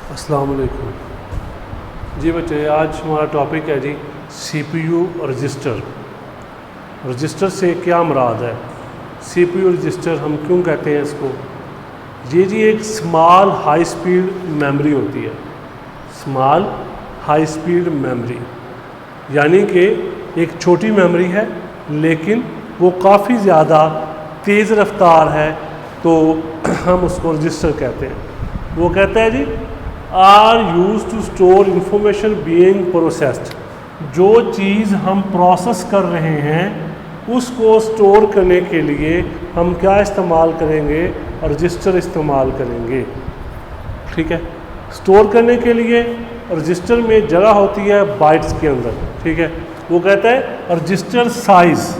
अस्सलाम वालेकुम। जी बच्चे, आज हमारा टॉपिक है जी CPU रजिस्टर। रजिस्टर से क्या मुराद है, CPU रजिस्टर हम क्यों कहते हैं इसको। ये जी एक स्मॉल हाई स्पीड मेमोरी होती है, स्मॉल हाई स्पीड मेमोरी, यानी कि एक छोटी मेमोरी है लेकिन वो काफ़ी ज़्यादा तेज़ रफ्तार है, तो हम उसको रजिस्टर कहते हैं। वो कहता है जी are use to store information being processed. जो चीज़ हम प्रोसेस कर रहे हैं उसको स्टोर करने के लिए हम क्या इस्तेमाल करेंगे, रजिस्टर इस्तेमाल करेंगे। ठीक है, स्टोर करने के लिए रजिस्टर में जगह होती है बाइट्स के अंदर। ठीक है, वो कहता है register size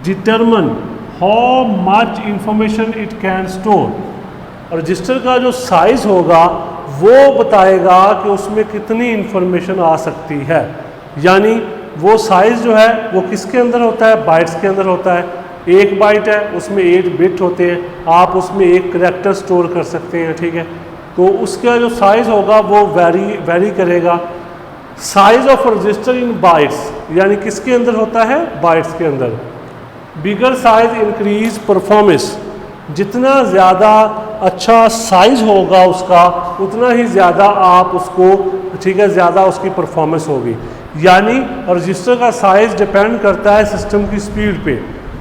determine how much information it can store. Register का जो साइज़ होगा वो बताएगा कि उसमें कितनी इंफॉर्मेशन आ सकती है। यानी वो साइज़ जो है वो किसके अंदर होता है, बाइट्स के अंदर होता है। एक बाइट है उसमें 8 बिट होते हैं, आप उसमें एक करैक्टर स्टोर कर सकते हैं। ठीक है, तो उसका जो साइज़ होगा वो वेरी करेगा। Size of register in bytes, यानी किसके अंदर होता है, बाइट्स के अंदर। बिगर साइज इंक्रीज परफॉर्मेंस, जितना ज़्यादा अच्छा साइज़ होगा उसका उतना ही ज़्यादा आप उसको, ठीक है, ज़्यादा उसकी परफॉर्मेंस होगी। यानी रजिस्टर का साइज़ डिपेंड करता है सिस्टम की स्पीड पे।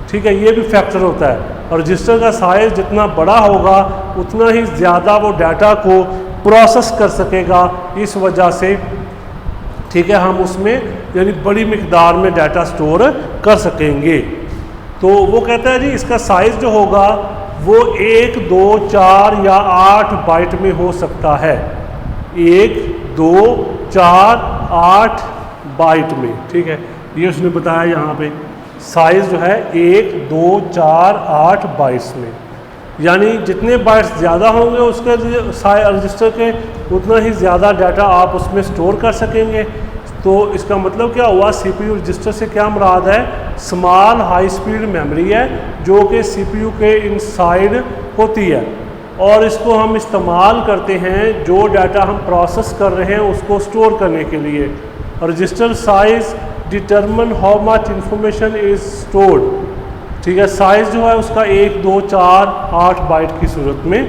ठीक है, ये भी फैक्टर होता है। रजिस्टर का साइज़ जितना बड़ा होगा उतना ही ज़्यादा वो डाटा को प्रोसेस कर सकेगा। इस वजह से, ठीक है, हम उसमें यानी बड़ी मिकदार में डाटा स्टोर कर सकेंगे। तो वो कहता है जी इसका साइज़ जो होगा वो 1, 2, 4 या 8 बाइट में हो सकता है। 1, 2, 4, 8 बाइट में। ठीक है, ये उसने बताया यहाँ पे साइज़ जो है 1, 2, 4, 8 बाइट्स में। यानी जितने बाइट्स ज़्यादा होंगे उसके रजिस्टर के उतना ही ज़्यादा डाटा आप उसमें स्टोर कर सकेंगे। तो इसका मतलब क्या हुआ, CPU रजिस्टर से क्या मुराद है, स्मॉल हाई स्पीड मेमोरी है जो कि CPU के इनसाइड होती है और इसको हम इस्तेमाल करते हैं जो डाटा हम प्रोसेस कर रहे हैं उसको स्टोर करने के लिए। Register size determine how much information is stored. ठीक है, साइज़ जो है उसका 1, 2, 4, 8 बाइट की सूरत में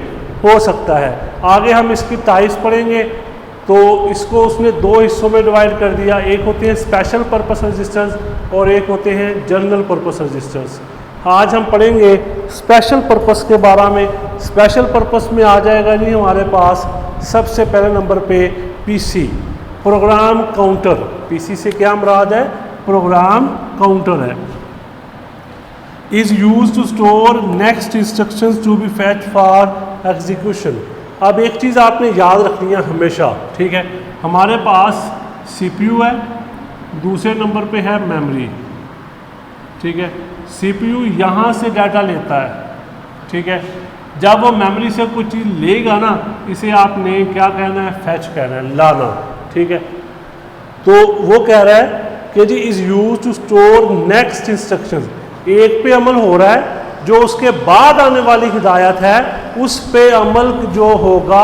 हो सकता है। आगे हम इसकी टाइप्स पढ़ेंगे। तो इसको उसने 2 हिस्सों में डिवाइड कर दिया, एक होते हैं स्पेशल पर्पस रजिस्टर्स और एक होते हैं जनरल पर्पस रजिस्टर्स। आज हम पढ़ेंगे स्पेशल पर्पस के बारे में। स्पेशल पर्पस में आ जाएगा जी हमारे पास सबसे पहले नंबर पे PC, प्रोग्राम काउंटर। PC से क्या मुराद है, प्रोग्राम काउंटर है। Is use to store next instructions to be fetch for execution. अब एक चीज़ आपने याद रखनी है हमेशा। ठीक है, हमारे पास CPU है, दूसरे नंबर पे है मेमोरी। ठीक है, CPU यहाँ से डाटा लेता है। ठीक है, जब वो मेमोरी से कुछ चीज़ लेगा ना, इसे आपने क्या कहना है, फैच कहना है, लाना। ठीक है, तो वो कह रहा है कि जी is use to store next instruction. एक पे अमल हो रहा है, जो उसके बाद आने वाली हिदायत है उस पे अमल जो होगा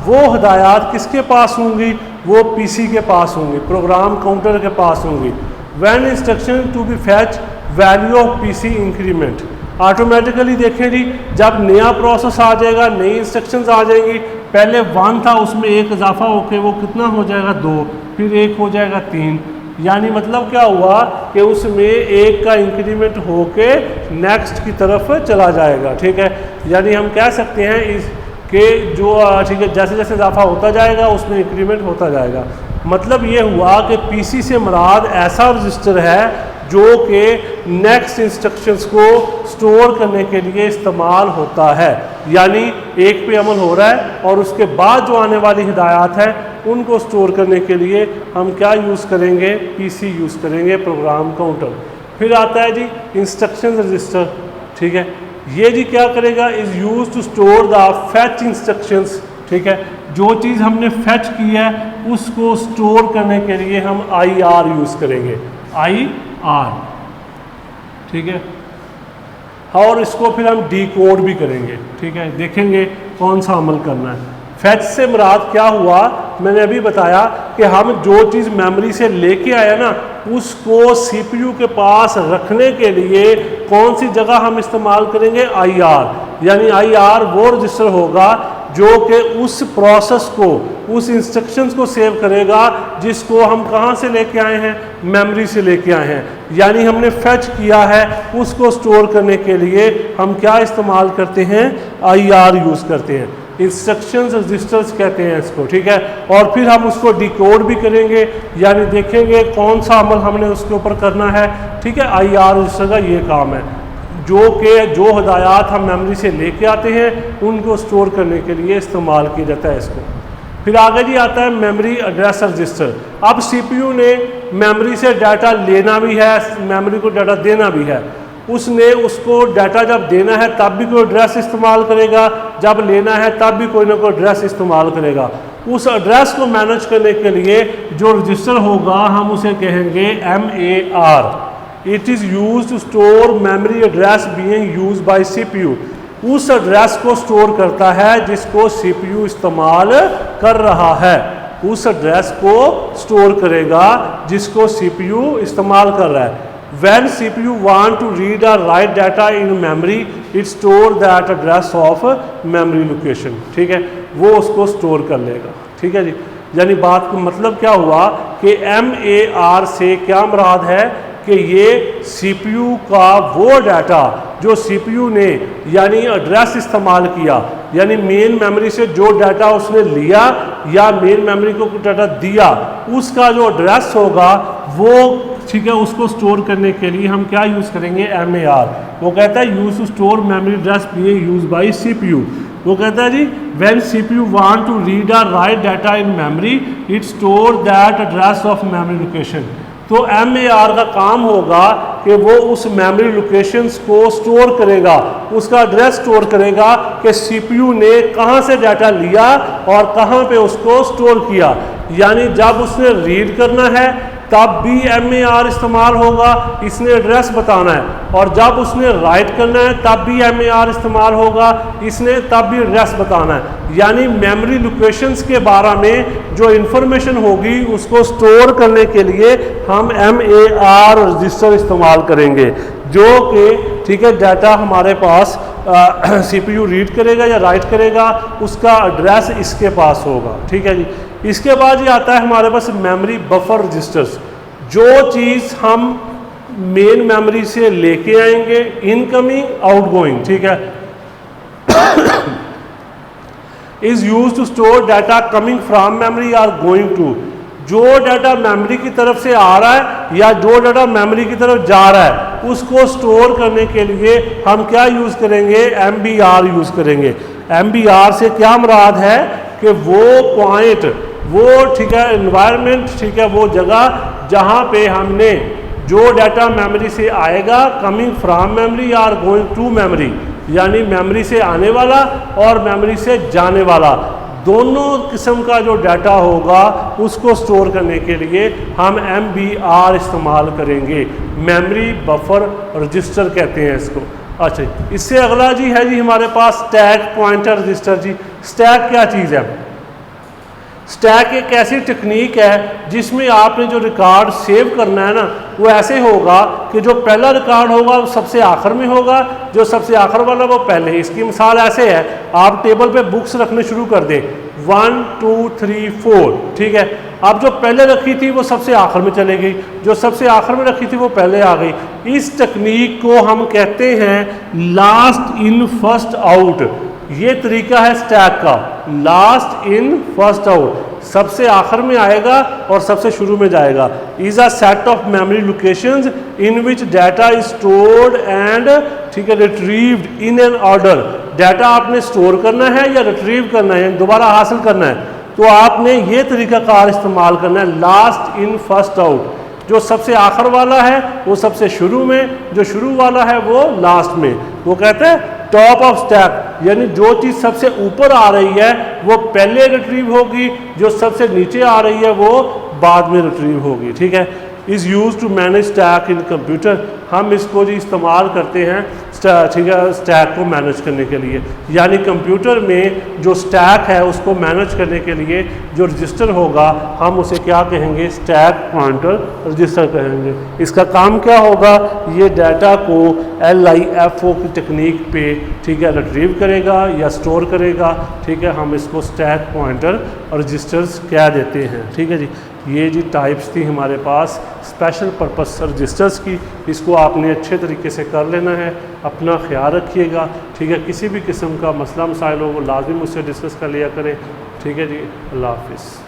वो हिदायत किसके पास होंगी, वो PC के पास होंगी, प्रोग्राम काउंटर के पास होंगी। When instruction to be fetch value of PC increment, automatically देखें जी जब नया प्रोसेस आ जाएगा, नई इंस्ट्रक्शंस आ जाएंगी। पहले 1 था, उसमें 1 इजाफा होके वो कितना हो जाएगा, 2, फिर 1 हो जाएगा 3। यानी मतलब क्या हुआ कि उसमें 1 का इंक्रीमेंट होके नेक्स्ट की तरफ चला जाएगा। ठीक है, यानी हम कह सकते हैं इस के जो, ठीक है, जैसे जैसे इजाफा होता जाएगा उसमें इंक्रीमेंट होता जाएगा। मतलब ये हुआ कि PC से मुराद ऐसा रजिस्टर है जो कि नेक्स्ट इंस्ट्रक्शंस को स्टोर करने के लिए इस्तेमाल होता है। यानी एक पे अमल हो रहा है और उसके बाद जो आने वाली हिदायत है उनको स्टोर करने के लिए हम क्या यूज़ करेंगे, PC यूज़ करेंगे, प्रोग्राम काउंटर। फिर आता है जी इंस्ट्रक्शन रजिस्टर। ठीक है, ये जी क्या करेगा, is use to store the fetch instructions. ठीक है, जो चीज़ हमने फैच की है उसको स्टोर करने के लिए हम IR यूज़ करेंगे, IR। ठीक है, और इसको फिर हम डिकोड भी करेंगे। ठीक है, देखेंगे कौन सा अमल करना है। फैच से मुराद क्या हुआ, मैंने अभी बताया कि हम जो चीज़ मेमोरी से लेके आए ना उसको सीपीयू के पास रखने के लिए कौन सी जगह हम इस्तेमाल करेंगे, IR। यानी IR वो रजिस्टर होगा जो कि उस प्रोसेस को, उस इंस्ट्रक्शंस को सेव करेगा जिसको हम कहाँ से लेके आए हैं, मेमोरी से लेके आए हैं। यानी हमने फेच किया है, उसको स्टोर करने के लिए हम क्या इस्तेमाल करते हैं, IR यूज़ करते हैं। इंस्ट्रक्शंस रजिस्टर्स कहते हैं इसको, ठीक है। और फिर हम उसको डिकोड भी करेंगे, यानी देखेंगे कौन सा अमल हमने उसके ऊपर करना है, ठीक है। IR रजिस्टर का ये काम है, जो हदायत हम मेमोरी से लेके आते हैं उनको स्टोर करने के लिए इस्तेमाल किया जाता है इसको। फिर आगे जी आता है मेमोरी एड्रेस रजिस्टर। अब सीपीयू ने मेमोरी से डाटा लेना भी है, मेमोरी को डाटा देना भी है। उसने उसको डाटा जब देना है तब भी कोई एड्रेस इस्तेमाल करेगा, जब लेना है तब भी कोई ना कोई एड्रेस इस्तेमाल करेगा। उस एड्रेस को मैनेज करने के लिए जो रजिस्टर होगा हम उसे कहेंगे MAR। It is use to store memory address being use by CPU. उस एड्रेस को स्टोर करता है जिसको सीपीयू इस्तेमाल कर रहा है, उस एड्रेस को स्टोर करेगा जिसको सीपीयू इस्तेमाल कर रहा है। When CPU want to read or write data in memory, it store that address of memory location, ठीक है, वो उसको स्टोर कर लेगा, ठीक है जी। यानी बात का मतलब क्या हुआ कि MAR से क्या मुराद है कि ये CPU का वो डाटा जो CPU ने यानी एड्रेस इस्तेमाल किया, यानी मेन मेमोरी से जो डाटा उसने लिया या मेन मेमोरी को डाटा दिया, उसका जो एड्रेस होगा वो, ठीक है, उसको स्टोर करने के लिए हम क्या यूज़ करेंगे, MAR। वो कहता है use to store memory address being used by CPU। वो कहता है जी when CPU want to read और write data in memory, it store that address of memory location. तो MAR का काम होगा कि वो उस मेमोरी लोकेशंस को स्टोर करेगा, उसका एड्रेस स्टोर करेगा कि CPU ने कहाँ से डाटा लिया और कहाँ पे उसको स्टोर किया। यानी जब उसने रीड करना है तब भी MAR इस्तेमाल होगा, इसने एड्रेस बताना है, और जब उसने राइट करना है तब भी MAR इस्तेमाल होगा, इसने तब भी एड्रेस बताना है। यानी मेमोरी लोकेशंस के बारे में जो इन्फॉर्मेशन होगी उसको स्टोर करने के लिए हम MAR रजिस्टर इस्तेमाल करेंगे, जो कि, ठीक है, डाटा हमारे पास CPU रीड करेगा या राइट करेगा, उसका एड्रेस इसके पास होगा, ठीक है जी। इसके बाद ये आता है हमारे पास मेमोरी बफर रजिस्टर्स। जो चीज़ हम मेन मेमोरी से लेके आएंगे, इनकमिंग आउटगोइंग, ठीक है, is use to store data coming from memory or going to. जो डाटा मेमोरी की तरफ से आ रहा है या जो डाटा मेमोरी की तरफ जा रहा है उसको स्टोर करने के लिए हम क्या यूज़ करेंगे, MBR यूज़ करेंगे। MBR से क्या मुराद है कि वो पॉइंट, वो, ठीक है, एनवायरनमेंट, ठीक है, वो जगह जहाँ पे हमने जो डाटा मेमोरी से आएगा, coming from memory or going to memory, यानी मेमोरी से आने वाला और मेमोरी से जाने वाला, दोनों किस्म का जो डाटा होगा उसको स्टोर करने के लिए हम MBR इस्तेमाल करेंगे। मेमोरी बफर रजिस्टर कहते हैं इसको। अच्छा, इससे अगला जी है जी हमारे पास स्टैक पॉइंटर रजिस्टर। जी स्टैक क्या चीज़ है? स्टैक एक ऐसी टेक्निक है जिसमें आपने जो रिकॉर्ड सेव करना है ना, वो ऐसे होगा कि जो पहला रिकॉर्ड होगा वो सबसे आखिर में होगा, जो सबसे आखिर वाला वो पहले। इसकी मिसाल ऐसे है, आप टेबल पे बुक्स रखने शुरू कर दें 1 2 3 4, ठीक है। अब जो पहले रखी थी वो सबसे आखिर में चले गई, जो सबसे आखिर में रखी थी वो पहले आ गई। इस टेक्निक को हम कहते हैं लास्ट इन फर्स्ट आउट। ये तरीका है स्टैक का, लास्ट इन फर्स्ट आउट, सबसे आखिर में आएगा और सबसे शुरू में जाएगा। Is a set of memory locations in which data is stored and, ठीक है, retrieved in an order. Data आपने स्टोर करना है या रिट्रीव करना है, दोबारा हासिल करना है, तो आपने ये तरीकाकार इस्तेमाल करना है, लास्ट इन फर्स्ट आउट। जो सबसे आखिर वाला है वो सबसे शुरू में, जो शुरू वाला है वो लास्ट में। वो कहते हैं टॉप ऑफ स्टैक, यानी जो चीज़ सबसे ऊपर आ रही है वो पहले रिट्रीव होगी, जो सबसे नीचे आ रही है वो बाद में रिट्रीव होगी, ठीक है। Is use to manage stack in computer. हम इसको जी इस्तेमाल करते हैं ठीक है, स्टैक को मैनेज करने के लिए। यानी कंप्यूटर में जो स्टैक है उसको मैनेज करने के लिए जो रजिस्टर होगा हम उसे क्या कहेंगे, स्टैक पॉइंटर रजिस्टर कहेंगे। इसका काम क्या होगा, ये डाटा को LIFO की टेक्निक पे ठीक है रिट्रीव करेगा या स्टोर करेगा। ठीक है, हम इसको स्टैक पॉइंटर रजिस्टर्स कह देते हैं। ठीक है जी, ये जी टाइप्स थी हमारे पास स्पेशल पर्पस रजिस्टर्स की। इसको आपने अच्छे तरीके से कर लेना है। अपना ख्याल रखिएगा। ठीक है, किसी भी किस्म का मसला मसाइल हो वो लाजिम उससे डिस्कस कर लिया करें। ठीक है जी, अल्लाह हाफिज़।